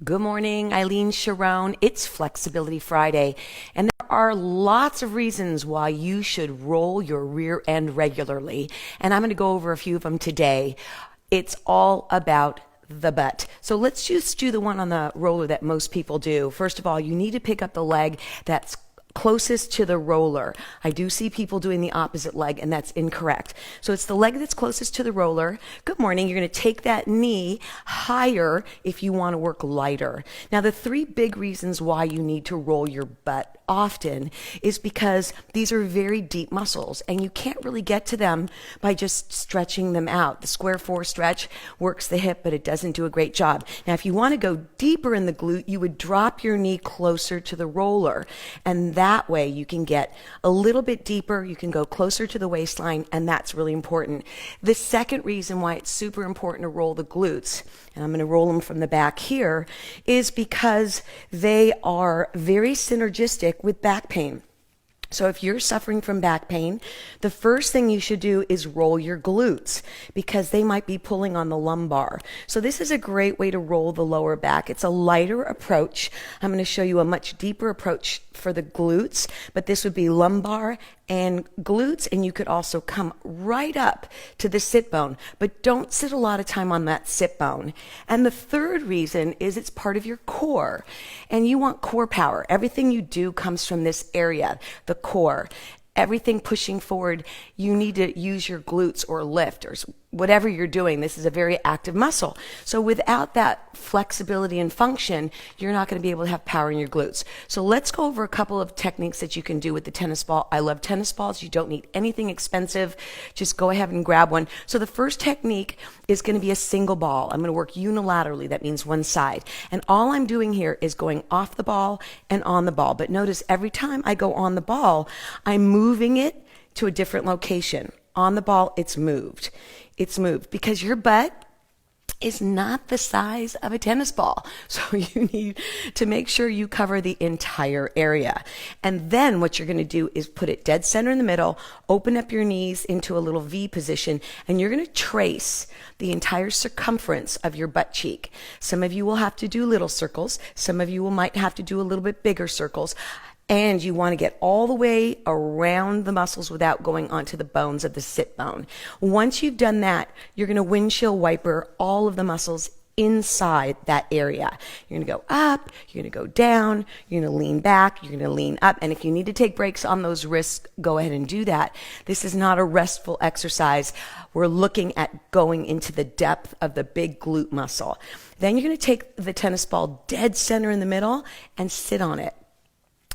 Good morning, Eileen Sharon. It's Flexibility Friday, and there are lots of reasons why you should roll your rear end regularly, and I'm going to go over a few of them today. It's all about the butt. So let's just do the one on the roller that most people do. First of all, you need to pick up the leg that's closest to the roller. I do see people doing the opposite leg, and that's incorrect. So it's the leg that's closest to the roller. Good morning. You're going to take that knee higher if you want to work lighter. Now, the three big reasons why you need to roll your butt often is because these are very deep muscles, and you can't really get to them by just stretching them out. The square four stretch works the hip, but it doesn't do a great job. Now, if you want to go deeper in the glute, you would drop your knee closer to the roller, and that way you can get a little bit deeper, you can go closer to the waistline, and that's really important. The second reason why it's super important to roll the glutes, and I'm going to roll them from the back here, is because they are very synergistic with back pain. So if you're suffering from back pain, the first thing you should do is roll your glutes because they might be pulling on the lumbar. So this is a great way to roll the lower back. It's a lighter approach. I'm going to show you a much deeper approach for the glutes, but this would be lumbar and glutes, and you could also come right up to the sit bone, but don't sit a lot of time on that sit bone. And the third reason is it's part of your core, and you want core power. Everything you do comes from this area, the core. Everything pushing forward, you need to use your glutes or lift or whatever you're doing. This is a very active muscle. So without that flexibility and function, you're not going to be able to have power in your glutes. So let's go over a couple of techniques that you can do with the tennis ball. I love tennis balls. You don't need anything expensive. Just go ahead and grab one. So the first technique is going to be a single ball. I'm going to work unilaterally. That means one side. And all I'm doing here is going off the ball and on the ball. But notice every time I go on the ball, I'm moving it to a different location. On the ball, it's moved. It's moved because your butt is not the size of a tennis ball. So you need to make sure you cover the entire area. And then what you're going to do is put it dead center in the middle, open up your knees into a little V position, and you're going to trace the entire circumference of your butt cheek. Some of you will have to do little circles. Some of you might have to do a little bit bigger circles. And you want to get all the way around the muscles without going onto the bones of the sit bone. Once you've done that, you're going to windshield wiper all of the muscles inside that area. You're going to go up, you're going to go down, you're going to lean back, you're going to lean up. And if you need to take breaks on those wrists, go ahead and do that. This is not a restful exercise. We're looking at going into the depth of the big glute muscle. Then you're going to take the tennis ball dead center in the middle and sit on it.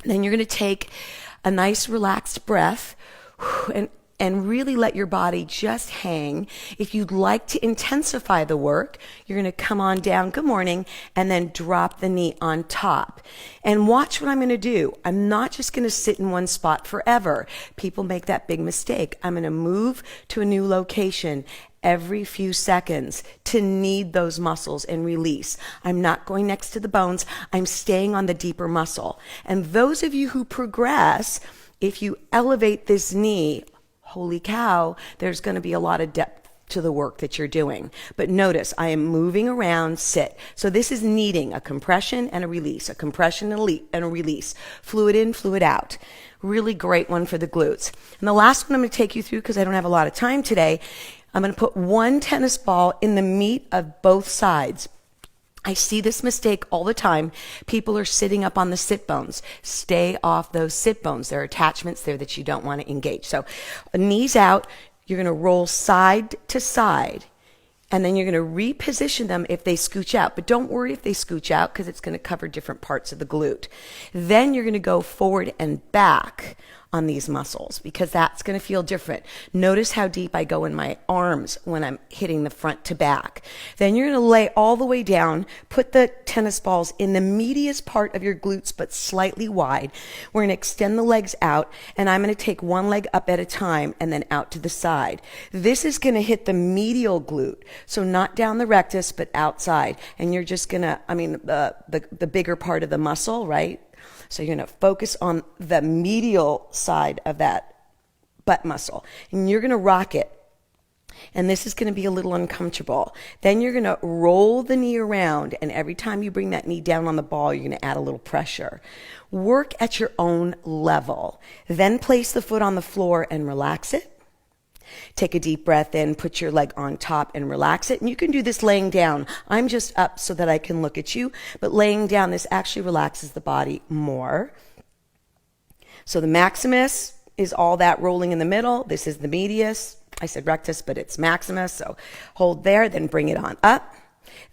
Then you're going to take a nice relaxed breath and really let your body just hang. If you'd like to intensify the work, you're going to come on down, good morning, and then drop the knee on top. And watch what I'm going to do. I'm not just going to sit in one spot forever. People make that big mistake. I'm going to move to a new location every few seconds to knead those muscles and release. I'm not going next to the bones. I'm staying on the deeper muscle. And those of you who progress, if you elevate this knee, holy cow, there's going to be a lot of depth to the work that you're doing. But notice, I am moving around, sit. So this is kneading, a compression and a release, a compression and a release. Fluid in, fluid out. Really great one for the glutes. And the last one I'm going to take you through, because I don't have a lot of time today, I'm going to put one tennis ball in the meat of both sides. I see this mistake all the time. People are sitting up on the sit bones. Stay off those sit bones. There are attachments there that you don't want to engage. So knees out, you're going to roll side to side, and then you're going to reposition them if they scooch out. But don't worry if they scooch out, because it's going to cover different parts of the glute. Then you're going to go forward and back on these muscles, because that's going to feel different. Notice how deep I go in my arms when I'm hitting the front to back. Then you're going to lay all the way down, put the tennis balls in the medius part of your glutes, but slightly wide. We're going to extend the legs out, and I'm going to take one leg up at a time and then out to the side. This is going to hit the medial glute, so not down the rectus, but outside. And you're just going to, the bigger part of the muscle, right? So you're going to focus on the medial side of that butt muscle. And you're going to rock it And this is going to be a little uncomfortable. Then you're going to roll the knee around, and every time you bring that knee down on the ball, you're going to add a little pressure. Work at your own level. Then place the foot on the floor and relax it. Take a deep breath in, put your leg on top and relax it. And you can do this laying down. I'm just up so that I can look at you, but laying down, this actually relaxes the body more. So the maximus is all that rolling in the middle. This is the medius. I said rectus, but it's maximus. So hold there, then bring it on up.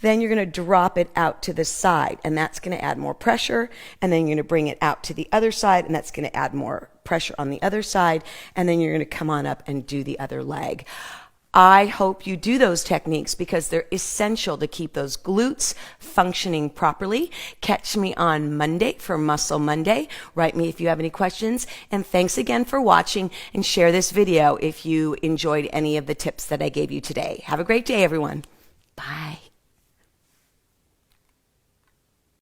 Then you're going to drop it out to the side, and that's going to add more pressure. And then you're going to bring it out to the other side, and that's going to add more pressure on the other side. And then you're going to come on up and do the other leg. I hope you do those techniques because they're essential to keep those glutes functioning properly. Catch me on Monday for Muscle Monday. Write me if you have any questions. And thanks again for watching, and share this video if you enjoyed any of the tips that I gave you today. Have a great day, everyone. Bye.